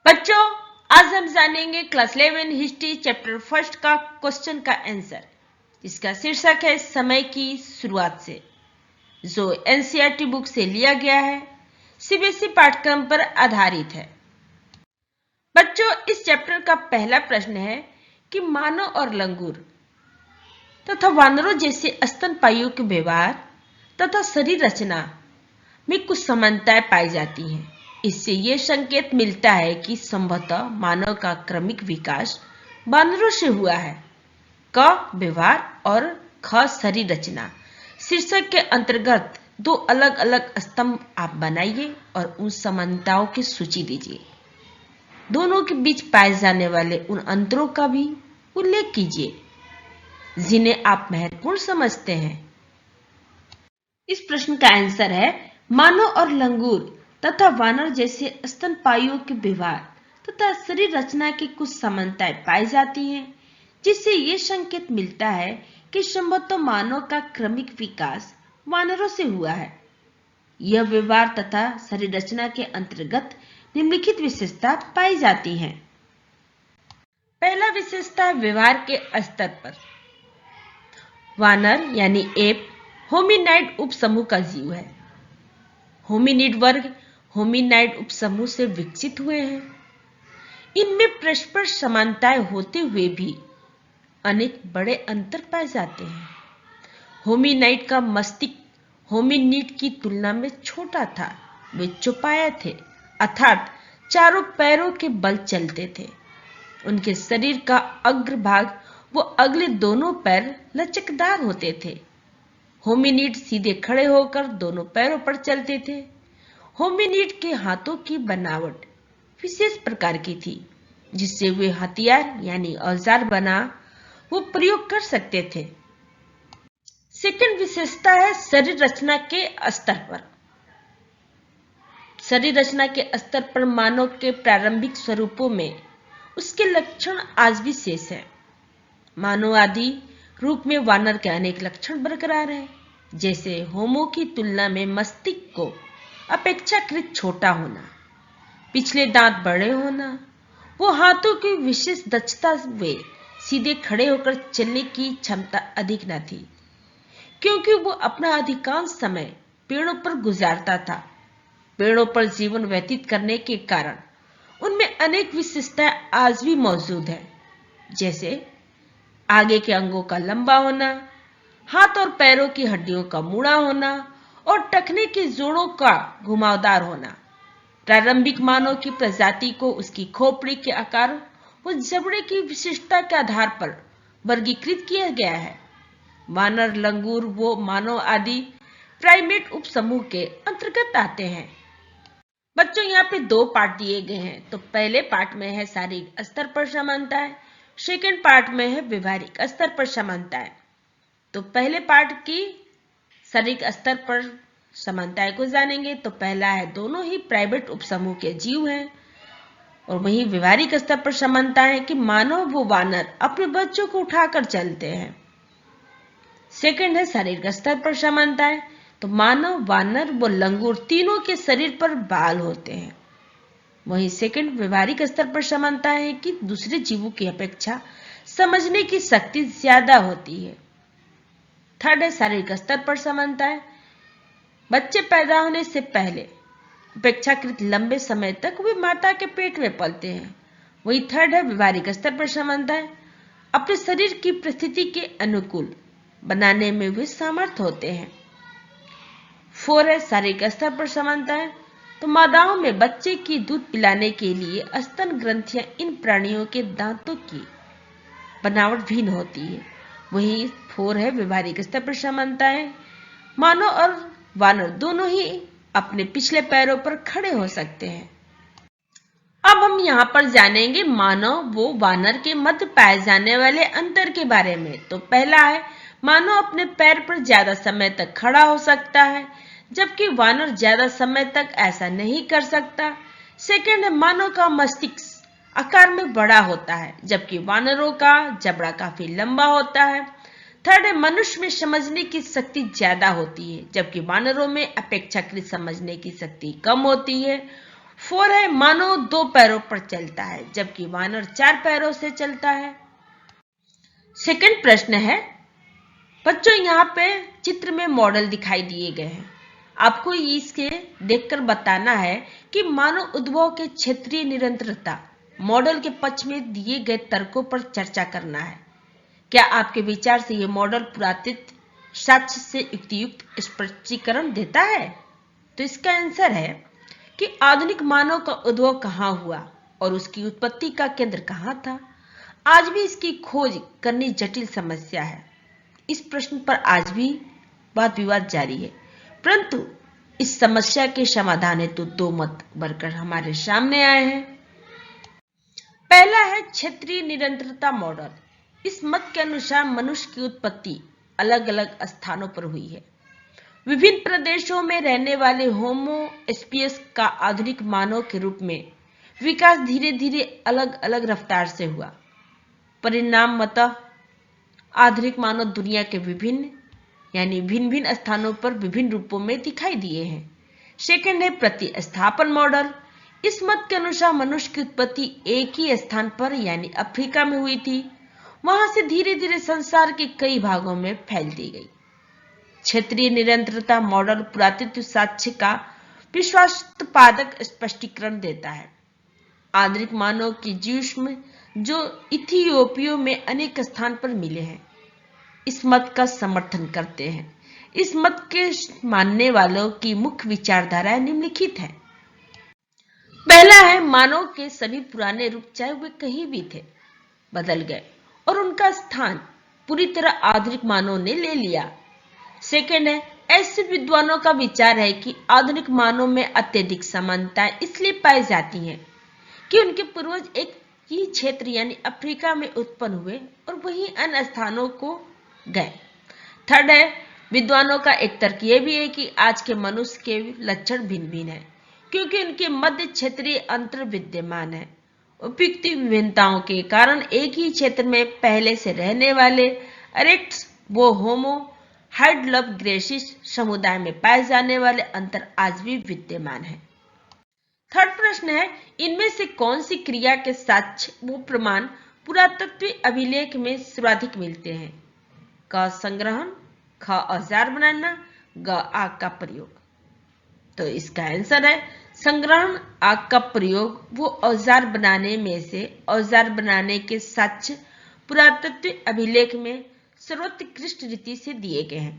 बच्चों, आज हम जानेंगे क्लास 11 हिस्ट्री चैप्टर फर्स्ट का क्वेश्चन का आंसर, जिसका शीर्षक है समय की शुरुआत से, जो एनसीईआरटी बुक से लिया गया है, सीबीएसई पाठ्यक्रम पर आधारित है। बच्चों, इस चैप्टर का पहला प्रश्न है कि मानव और लंगूर तथा वानरों जैसे स्तनपायियों के व्यवहार तथा शरीर रचना में कुछ समानताएं पाई जाती हैं। इससे यह संकेत मिलता है कि संभवतः मानव का क्रमिक विकास वानरों से हुआ है। क व्यवहार और ख शरीर रचना शीर्षक के अंतर्गत दो अलग अलग स्तंभ आप बनाइए और उन समानताओं की सूची दीजिए। दोनों के बीच पाए जाने वाले उन अंतरों का भी उल्लेख कीजिए जिन्हें आप महत्वपूर्ण समझते हैं। इस प्रश्न का आंसर है मानव और लंगूर तथा वानर जैसे स्तनपायियों के व्यवहार तथा शरीर रचना की कुछ समानताएं पाई जाती हैं, जिससे यह संकेत मिलता है कि संभवतः मानव का क्रमिक विकास वानरों से हुआ है। यह व्यवहार तथा शरीर रचना के अंतर्गत निम्नलिखित विशेषता पाई जाती हैं। पहला विशेषता व्यवहार के स्तर पर। वानर यानी एप होमिनाइड उपसमूह का जीव है। होमिनिड वर्ग होमिनाइड उपसमूह से विकसित हुए हैं। इनमें परस्पर समानताएं होते हुए भी अनेक बड़े अंतर पाए जाते हैं। होमिनाइड का मस्तिष्क होमिनिड की तुलना में छोटा था। वे चौपाया थे, अर्थात चारों पैरों के बल चलते थे। उनके शरीर का अग्रभाग वो अगले दोनों पैर लचकदार होते थे। होमिनिड सीधे खड़े होकर दोनों पैरों पर चलते थे। होमिनिड के हाथों की बनावट विशेष प्रकार की थी, जिससे वे हथियार यानी औजार बना वो प्रयोग कर सकते थे। सेकंड विशेषता है शरीर रचना के स्तर पर। शरीर रचना के स्तर पर मानव के प्रारंभिक स्वरूपों में उसके लक्षण आज भी शेष है। मानव आदि रूप में वानर के अनेक लक्षण बरकरार हैं, जैसे होमो की तुलना में मस्तिष्क को अपेक्षाकृत छोटा होना, पिछले दांत बड़े होना, वो हाथों की विशेष दक्षता, वे सीधे खड़े होकर चलने की क्षमता अधिक न थी, क्योंकि वो अपना अधिकांश समय पेड़ों पर गुजारता था। पेड़ों पर जीवन व्यतीत करने के कारण उनमें अनेक विशेषताएं आज भी मौजूद है, जैसे आगे के अंगों का लंबा होना, हाथ और पैरों की हड्डियों का मुड़ा होना और टखने के जोड़ों का घुमावदार होना। प्रारंभिक मानव की प्रजाति को उसकी खोपड़ी के आकार और जबड़े की विशिष्टता के आधार पर वर्गीकृत किया गया है। वानर, लंगूर वो मानव आदि प्राइमेट उपसमूह के अंतर्गत आते हैं। बच्चों, यहाँ पे दो पार्ट दिए गए हैं। तो पहले पार्ट में है शारीरिक स्तर पर समानताएं, सेकेंड पार्ट में है व्यवहारिक स्तर पर समानताएं। तो पहले पार्ट की शारीरिक स्तर पर समानताएं को जानेंगे। तो पहला है दोनों ही प्राइमेट उपसमूह के जीव हैं, और वहीं व्यवहारिक स्तर पर समानता है कि मानव व वानर अपने बच्चों को उठाकर चलते हैं। सेकंड है शारीरिक स्तर पर समानताएं, तो मानव, वानर व लंगूर तीनों के शरीर पर बाल होते हैं। वहीं सेकंड व्यवहारिक स्तर पर समानता है कि दूसरे जीवों की अपेक्षा समझने की शक्ति ज्यादा होती है। थर्ड है शारीरिक स्तर पर समानताएं, बच्चे पैदा होने से पहले अपेक्षाकृत लंबे समय तक वे माता के पेट में पलते हैं। वही थर्ड है व्यवहारिक स्तर पर समानताएं, अपने शरीर की परिस्थिति के अनुकूल बनाने में वे समर्थ होते हैं। फोर है शारीरिक स्तर पर समानताएं, तो मादाओं में बच्चे की दूध पिलाने के लिए स्तन ग्रंथियां इन प्राणियों के दांतों की बनावट भिन्न होती है। वही फोर है व्यवहारिक स्तर पर समानताएं, मानव और वानर दोनों ही अपने पिछले पैरों पर खड़े हो सकते हैं। अब हम यहाँ पर जानेंगे मानव व वानर के मध्य पाए जाने वाले अंतर के बारे में। तो पहला है मानव अपने पैर पर ज्यादा समय तक खड़ा हो सकता है, जबकि वानर ज्यादा समय तक ऐसा नहीं कर सकता। सेकंड है मानव का मस्तिष्क आकार में बड़ा होता है, जबकि वानरों का जबड़ा काफी लंबा होता है। थर्ड है मनुष्य में समझने की शक्ति ज्यादा होती है, जबकि वानरों में अपेक्षाकृत समझने की शक्ति कम होती है। 4 है मानव 2 पैरों पर चलता है जबकि वानर 4 पैरों से चलता है। सेकंड प्रश्न है, बच्चों यहाँ पे चित्र में मॉडल दिखाई दिए गए हैं। आपको इसके देखकर बताना है कि मानव उद्भव के क्षेत्रीय निरंतरता मॉडल के पक्ष में दिए गए तर्कों पर चर्चा करना है। क्या आपके विचार से यह मॉडल पुरातत्व साक्ष्य से युक्तियुक्त स्पष्टीकरण देता है? तो इसका आंसर है कि आधुनिक मानव का उद्भव कहाँ हुआ और उसकी उत्पत्ति का केंद्र कहाँ था। आज भी इसकी खोज करनी जटिल समस्या है। इस प्रश्न पर आज भी वाद विवाद जारी है, परंतु इस समस्या के समाधान हेतु 2 मत बनकर हमारे सामने आए हैं। पहला है क्षेत्रीय निरंतरता मॉडल। इस मत के अनुसार मनुष्य की उत्पत्ति अलग अलग स्थानों पर हुई है। विभिन्न प्रदेशों में रहने वाले होमो एस्पियस का आधुनिक मानव के रूप में विकास धीरे धीरे अलग अलग रफ्तार से हुआ। परिणामतः आधुनिक मानव दुनिया के भिन्न भिन्न स्थानों पर विभिन्न रूपों में दिखाई दिए हैं। सेकंड है प्रतिस्थापन मॉडल। इस मत के अनुसार मनुष्य की उत्पत्ति एक ही स्थान पर यानी अफ्रीका में हुई थी, वहां से धीरे धीरे संसार के कई भागों में फैल दी गई। क्षेत्रीय निरंतरता मॉडल पुरातत्व साक्ष्य का विश्वासोत्पादक स्पष्टीकरण देता है। आधुनिक मानव की जीवाश्म जो इथियोपिया में अनेक स्थान पर मिले हैं, इस मत का समर्थन करते हैं। इस मत के मानने वालों की मुख्य विचारधाराएं निम्नलिखित है। पहला है मानव के सभी पुराने रूप चाहे वे कहीं भी थे बदल गए और उनका स्थान पूरी तरह आधुनिक मानव ने ले लिया। सेकंड है ऐसे विद्वानों का विचार है कि आधुनिक मानव में अत्यधिक समानताएं इसलिए पाई जाती हैं कि उनके पूर्वज एक ही क्षेत्र यानी अफ्रीका में उत्पन्न हुए और वहीं अन्य स्थानों को गए। थर्ड है विद्वानों का एक तर्क यह भी है कि आज के मनुष्य के लक्षण भिन्न भिन्न है क्योंकि उनके मध्य क्षेत्रीय अंतर विद्यमान है। उपयुक्त विभिन्नताओं के कारण एक ही क्षेत्र में पहले से रहने वाले एरेक्ट्स वो होमो हाइडलबग्रेसिस समुदाय में पाए जाने वाले अंतर आज भी विद्यमान है। थर्ड प्रश्न है इनमें से कौन सी क्रिया के साक्ष्य वो प्रमाण पुरातत्व अभिलेख में सर्वाधिक मिलते हैं? क संग्रहण, ख औजार बनाना, ग आग का प्रयोग। तो इसका आंसर है संग्रहण। आग का प्रयोग वो औजार बनाने में से औजार बनाने के साक्ष्य पुरातत्व अभिलेख में सर्वोत्कृष्ट रीति से दिए गए हैं।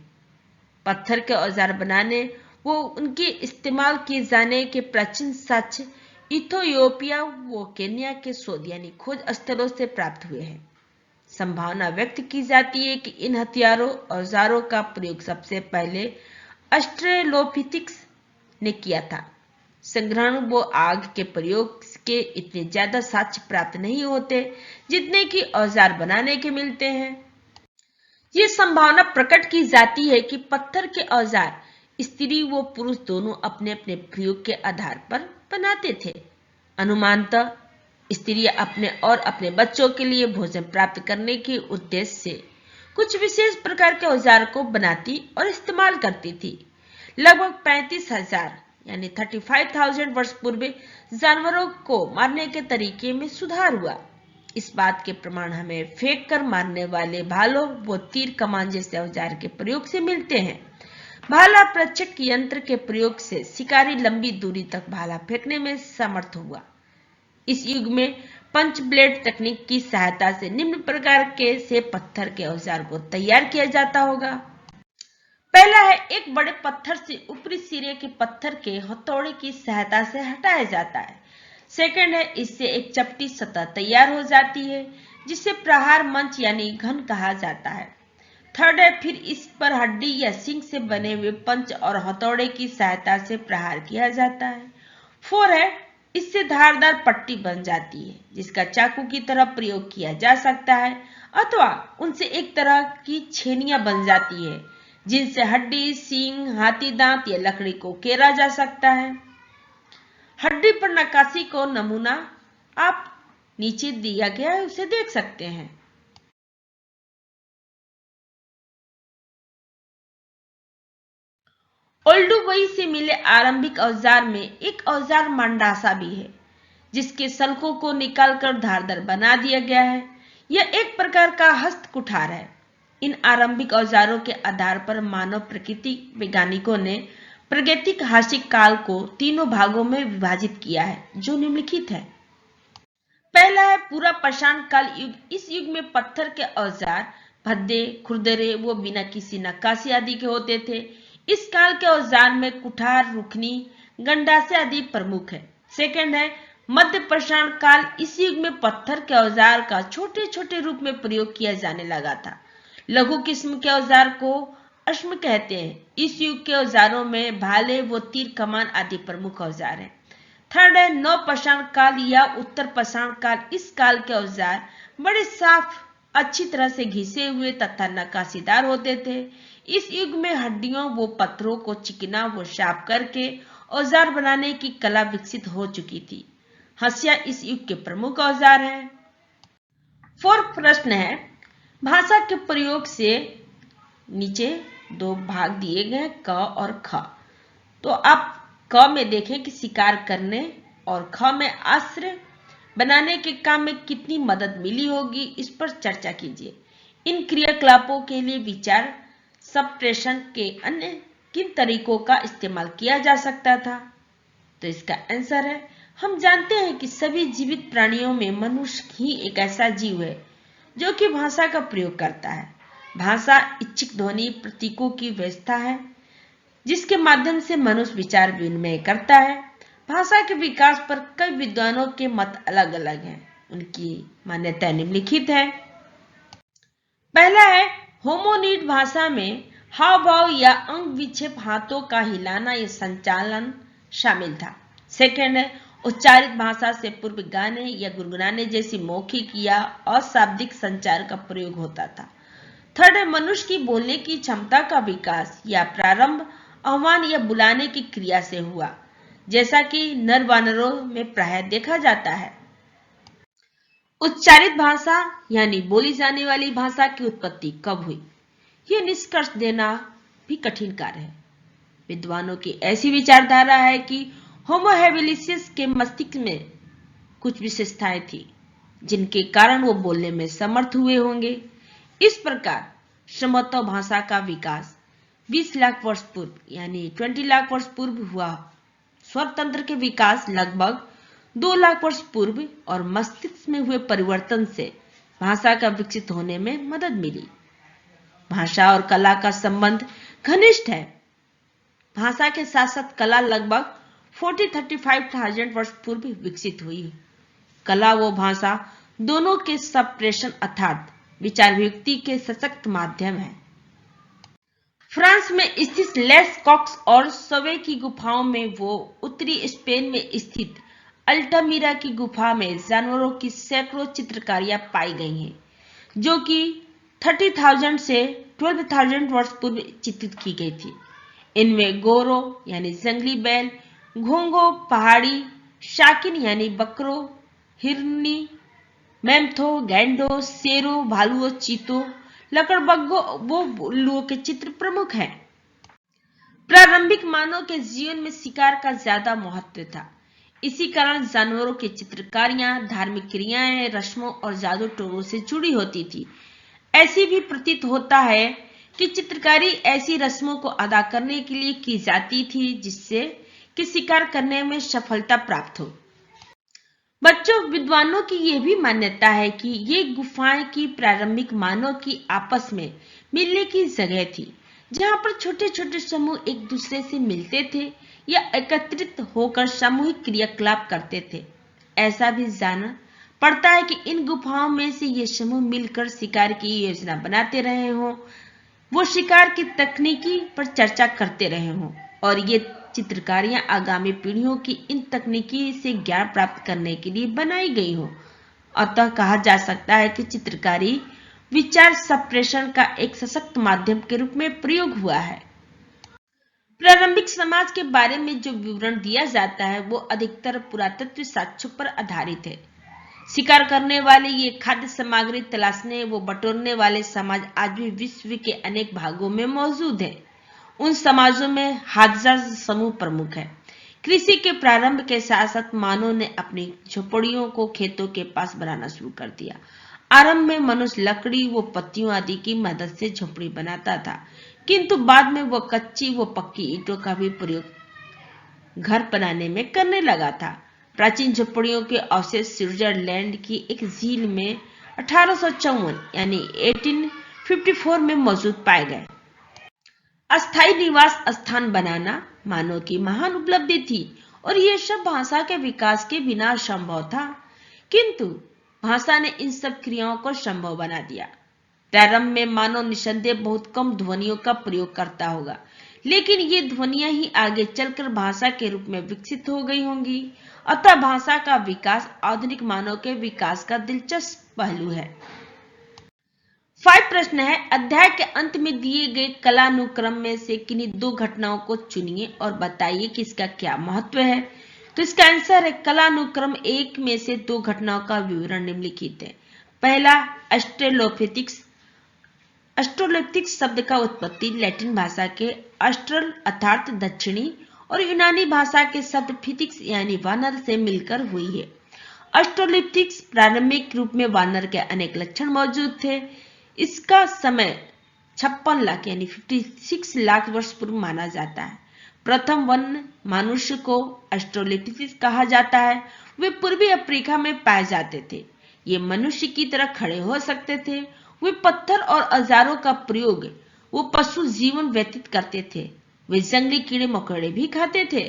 पत्थर के औजार बनाने वो उनके इस्तेमाल किए जाने के प्राचीन साक्ष्य इथियोपिया व केन्या के शोध यानी खोज स्थलों से प्राप्त हुए हैं। संभावना व्यक्त की जाती है कि इन हथियारों औजारों का प्रयोग सबसे पहले ऑस्ट्रेलोपिथिक्स ने किया था। संग्रहण व आग के प्रयोग के इतने ज्यादा साक्ष्य प्राप्त नहीं होते जितने कि औजार बनाने के मिलते हैं। ये संभावना प्रकट की जाती है कि पत्थर के औजार स्त्री व पुरुष दोनों अपने अपने प्रयोग के आधार पर बनाते थे। अनुमानतः स्त्रियां अपने और अपने बच्चों के लिए भोजन प्राप्त करने के उद्देश्य से कुछ विशेष प्रकार के औजार को बनाती और इस्तेमाल करती थी। लगभग 35,000 यानी 35,000 वर्ष पूर्व जानवरों को मारने के तरीके में सुधार हुआ। इस बात के प्रमाण हमें फेंक कर मारने वाले भालों व तीर कमान जैसे औजार के प्रयोग से मिलते हैं। भाला प्रक्षेपक यंत्र के प्रयोग से शिकारी लंबी दूरी तक भाला फेंकने में समर्थ हुआ। इस युग में पंच ब्लेड तकनीक की सहायता से निम्न प्रकार के से पत्थर के औजार को तैयार किया जाता होगा। पहला है एक बड़े पत्थर से ऊपरी सिरे के पत्थर के हथौड़े की सहायता से हटाया जाता है। सेकंड है इससे एक चपटी सतह तैयार हो जाती है जिसे प्रहार मंच यानी घन कहा जाता है। थर्ड है फिर इस पर हड्डी या सींग से बने हुए पंच और हथौड़े की सहायता से प्रहार किया जाता है। फोर है इससे धारदार पट्टी बन जाती है जिसका चाकू की तरह प्रयोग किया जा सकता है अथवा उनसे एक तरह की छेनियां बन जाती है जिनसे हड्डी, सींग, हाथी दांत या लकड़ी को केरा जा सकता है। हड्डी पर नक्काशी को नमूना आप नीचे दिया गया है उसे देख सकते हैं। ओल्डुबई से मिले आरंभिक औजार में एक औजार मंडासा भी है, जिसके सल्कों को निकालकर धारदार बना दिया गया है। यह एक प्रकार का हस्त कुठार है। इन आरंभिक औजारों के आधार पर मानव प्रकृति वैज्ञानिकों ने प्रागैतिहासिक काल को तीनों भागों में विभाजित किया है, जो निम्नलिखित है। पहला है पूरा पाषाण काल युग। इस युग में पत्थर के औजार भद्दे, खुरदरे वो बिना किसी नक्काशी आदि के होते थे। इस काल के औजार में कुठार, रुखनी, गंडासे आदि प्रमुख है। सेकंड है मध्य पाषाण काल। इस युग में पत्थर के औजार का छोटे छोटे रूप में प्रयोग किया जाने लगा था। लघु किस्म के औजार को अश्म कहते हैं। इस युग के औजारों में भाले व तीर कमान आदि प्रमुख औजार हैं। थर्ड है नव पाषाण काल या उत्तर पाषाण काल। इस काल के औजार बड़े साफ, अच्छी तरह से घिसे हुए तथा नक्काशीदार होते थे। इस युग में हड्डियों व पत्थरों को चिकना व साफ करके औजार बनाने की कला विकसित हो चुकी थी। हंसिया इस युग के प्रमुख औजार है। फोर्थ प्रश्न है भाषा के प्रयोग से नीचे दो भाग दिए गए क और ख। तो आप क में देखें कि शिकार करने और ख में आश्रय बनाने के काम में कितनी मदद मिली होगी, इस पर चर्चा कीजिए। इन क्रियाकलापों के लिए विचार सप्रेषण के अन्य किन तरीकों का इस्तेमाल किया जा सकता था? तो इसका आंसर है हम जानते हैं कि सभी जीवित प्राणियों में मनुष्य ही एक ऐसा जीव है जो कि भाषा का प्रयोग करता है। भाषा इच्छिक ध्वनि प्रतीकों की व्यवस्था है जिसके माध्यम से मनुष्य विचार विनिमय करता है। भाषा के विकास पर कई विद्वानों के मत अलग अलग हैं। उनकी मान्यता निम्नलिखित है। पहला है होमोनिड भाषा में हाव भाव या अंग विक्षेप, हाथों का हिलाना या संचालन शामिल था। सेकंड है उच्चारित भाषा से पूर्व गाने या गुनगुनाने जैसी मौखिक या अशाब्दिक संचार का प्रयोग होता था। थर्ड है मनुष्य की बोलने की क्षमता का विकास या प्रारंभ आह्वान या बुलाने की क्रिया से हुआ, जैसा कि नर वानरों में प्रायः देखा जाता है। उच्चारित भाषा यानी बोली जाने वाली भाषा की उत्पत्ति कब हुई, यह निष्कर्ष देना भी कठिन कार्य है। विद्वानों की ऐसी विचारधारा है कि होमो हेबिलिसिस के मस्तिष्क में कुछ विशेषताएं थी जिनके कारण वो बोलने में समर्थ हुए होंगे। इस प्रकार संभवतः भाषा का विकास 20 लाख वर्ष पूर्व यानी 20 लाख वर्ष पूर्व हुआ। स्वर तंत्र के विकास लगभग 2 लाख वर्ष पूर्व और मस्तिष्क में हुए परिवर्तन से भाषा का विकसित होने में मदद मिली। भाषा और कला का संबंध घनिष्ठ है। भाषा के साथ साथ कला लगभग 40-35,000 वर्ष पूर्व विकसित हुई। कला व भाषा दोनों के सप्रेषण अर्थात विचार व्यक्ति के सशक्त माध्यम है। फ्रांस में स्थित लेस कॉक्स और सवे की गुफाओं में वो उत्तरी स्पेन में स्थित अल्टामीरा की गुफा में जानवरों की सैकड़ों चित्रकारियां पाई गई हैं, जो कि 30,000 से 12,000 वर्ष पूर्व चित्रित की गई थी। इनमें गोरो यानी जंगली बैल, घोंगो पहाड़ी, शाकिन यानी बकरो, हिरनी, मैमथो, गैंडो, शेरों, भालुओं, चीतों, लकड़बग्गों वो उल्लुओं के चित्र प्रमुख हैं। प्रारंभिक मानव के जीवन में शिकार का ज्यादा महत्व था। इसी कारण जानवरों की चित्रकारियां धार्मिक क्रियाएं, रस्मों और जादू टोनों से जुड़ी होती थी। ऐसी भी प्रतीत होता है कि चित्रकारी ऐसी रस्मों को अदा करने के लिए की जाती थी जिससे कि शिकार करने में सफलता प्राप्त हो। बच्चों, विद्वानों की यह भी मान्यता है कि ये गुफाएं की प्रारंभिक मानव की आपस में मिलने की जगह थी, जहां पर छोटे छोटे समूह एक दूसरे से मिलते थे या एकत्रित होकर सामूहिक क्रियाकलाप करते थे। ऐसा भी जाना पड़ता है कि इन गुफाओं में से ये समूह मिलकर शिकार की योजना बनाते रहे हों, वो शिकार की तकनीकी पर चर्चा करते रहे हों और ये चित्रकारियां आगामी पीढ़ियों की इन तकनीकी से ज्ञान प्राप्त करने के लिए बनाई गई हो। अतः कहा जा सकता है कि चित्रकारी विचार संप्रेषण का एक सशक्त माध्यम के रूप में प्रयोग हुआ है। प्रारंभिक समाज के बारे में जो विवरण दिया जाता है वो अधिकतर पुरातत्व साक्ष्यों पर आधारित है। शिकार करने वाले ये खाद्य सामग्री तलाशने व बटोरने वाले समाज आज भी विश्व के अनेक भागों में मौजूद है। उन समाजों में हाजरा समूह प्रमुख है। कृषि के प्रारंभ के साथ साथ मानव ने अपनी झोपड़ियों को खेतों के पास बनाना शुरू कर दिया। आरंभ में मनुष्य लकड़ी व पत्तियों आदि की मदद से झोपड़ी बनाता था, किंतु बाद में वह कच्ची व पक्की ईंटों का भी प्रयोग घर बनाने में करने लगा था। प्राचीन झोपड़ियों के अवशेष स्विट्जरलैंड की एक झील में 1854 यानी 1854 में मौजूद पाए गए। अस्थायी निवास स्थान बनाना मानव की महान उपलब्धि थी और यह सब भाषा के विकास के बिना संभव था, किंतु भाषा ने इन सब क्रियाओं को संभव बना दिया। प्रारंभ में मानव निसंदेह बहुत कम ध्वनियों का प्रयोग करता होगा, लेकिन ये ध्वनियां ही आगे चलकर भाषा के रूप में विकसित हो गई होंगी। अतः भाषा का विकास आधुनिक मानव के विकास का दिलचस्प पहलू है। 5 प्रश्न है, अध्याय के अंत में दिए गए कलानुक्रम में से किन्हीं 2 घटनाओं को चुनिए और बताइए कि इसका क्या महत्व है। तो इसका आंसर है कलानुक्रम 1 में से 2 घटनाओं का विवरण निम्नलिखित है। पहला, ऑस्ट्रेलोपिथिक्स। ऑस्ट्रेलोपिथिक्स शब्द का उत्पत्ति लैटिन भाषा के ऑस्ट्रल अर्थात दक्षिणी और यूनानी भाषा के शब्द फिथिक्स यानी वानर से मिलकर हुई है। ऑस्ट्रेलोपिथिक्स प्रारंभिक रूप में वानर के अनेक लक्षण मौजूद थे। इसका समय 56 लाख यानी 56 लाख वर्ष पूर्व माना जाता है। प्रथम वन मनुष्य को ऑस्ट्रेलोपिथिक्स कहा जाता है। वे पूर्वी अफ्रीका में पाए जाते थे। ये मनुष्य की तरह खड़े हो सकते थे। वे पत्थर और औजारों का प्रयोग वो पशु जीवन व्यतीत करते थे। वे जंगली कीड़े मकोड़े भी खाते थे।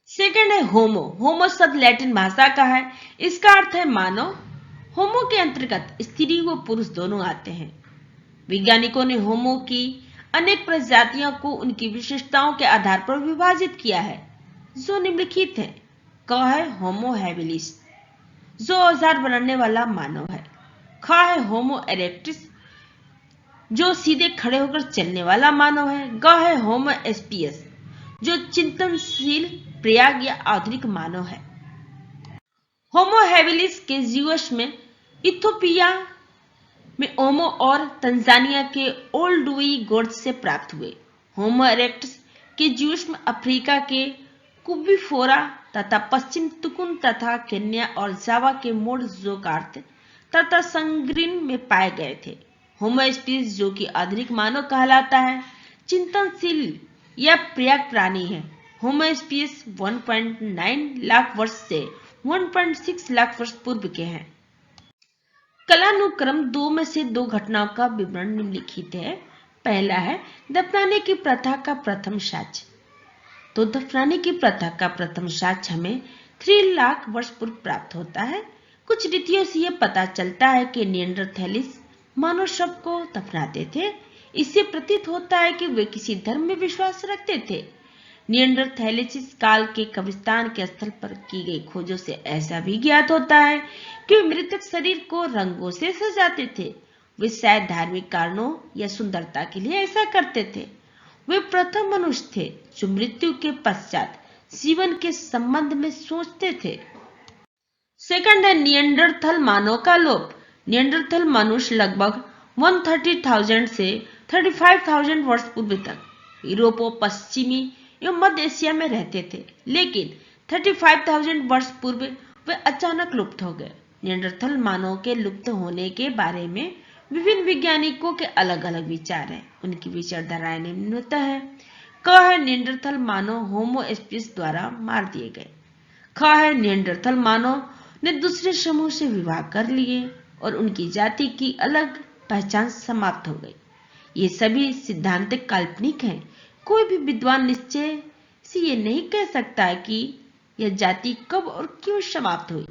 सेकंड है होमो। होमो शब्द लैटिन भाषा का है। इसका अर्थ है मानव। होमो के अंतर्गत स्त्री व पुरुष दोनों आते हैं। वैज्ञानिकों ने होमो की अनेक प्रजातियों को उनकी विशेषताओं के आधार पर विभाजित किया है, जो निम्नलिखित है। क है होमो हैबिलिस, जो औजार बनाने वाला मानव है। ख है होमो इरेक्टस, जो सीधे खड़े होकर चलने वाला मानव है। ग है होमो एस्पियस, जो चिंतनशील प्रयाग या आधुनिक मानव है। होमो हैबिलिस के जीवाश्म में इथियोपिया में ओमो और तंजानिया के ओल्डुई गोर्ज से प्राप्त हुए। होमो इरेक्टस के जीवाश्म अफ्रीका के कुबीफोरा तथा पश्चिम तुकुन तथा केन्या और जावा के मोडजोकार्त तथा संग्रीन में पाए गए थे। होमो एस्पियस, जो कि आधुनिक मानव कहलाता है, चिंतनशील या प्रयाग प्राणी है। होमो एस्पियस 1.9 लाख वर्ष से 1.6 लाख वर्ष पूर्व के हैं। कलानुक्रम 2 में से 2 घटनाओं का विवरण निम्नलिखित है। पहला है दफनाने की प्रथा का प्रथम साक्ष्य। तो दफनाने की प्रथा का प्रथम साक्ष्य हमें 3 लाख वर्ष पूर्व प्राप्त होता है। कुछ रीतियों से यह पता चलता है कि निएंडरथैलिस मानव शव को दफनाते थे। इससे प्रतीत होता है कि वे किसी धर्म में विश्वास रखते थे। निएंडरथैलिस काल के कब्रिस्तान के स्थल पर की गई खोजों से ऐसा भी ज्ञात होता है कि वे मृतक शरीर को रंगों से सजाते थे। वे शायद धार्मिक कारणों या सुंदरता के लिए ऐसा करते थे। वे प्रथम मनुष्य थे जो मृत्यु के पश्चात जीवन के संबंध में सोचते थे। सेकंड है निएंडरथल मानव का लोप। निएंडरथल मनुष्य लगभग 130,000 से 35,000 वर्ष पूर्व तक यूरोप और पश्चिमी एवं मध्य एशिया में रहते थे, लेकिन 35,000 वर्ष पूर्व वे अचानक लुप्त हो गए। निएंडरथल मानव के लुप्त होने के बारे में विभिन्न वैज्ञानिकों के अलग अलग विचार हैं। उनकी विचारधाराएं निम्नतः है। क है निएंडरथल मानव होमो एस्पियस द्वारा मार दिए गए। ख है निएंडरथल मानव ने दूसरे समूह से विवाह कर लिए और उनकी जाति की अलग पहचान समाप्त हो गई। ये सभी सिद्धांत काल्पनिक हैं। कोई भी विद्वान निश्चय से ये नहीं कह सकता कि यह जाति कब और क्यों समाप्त हुई।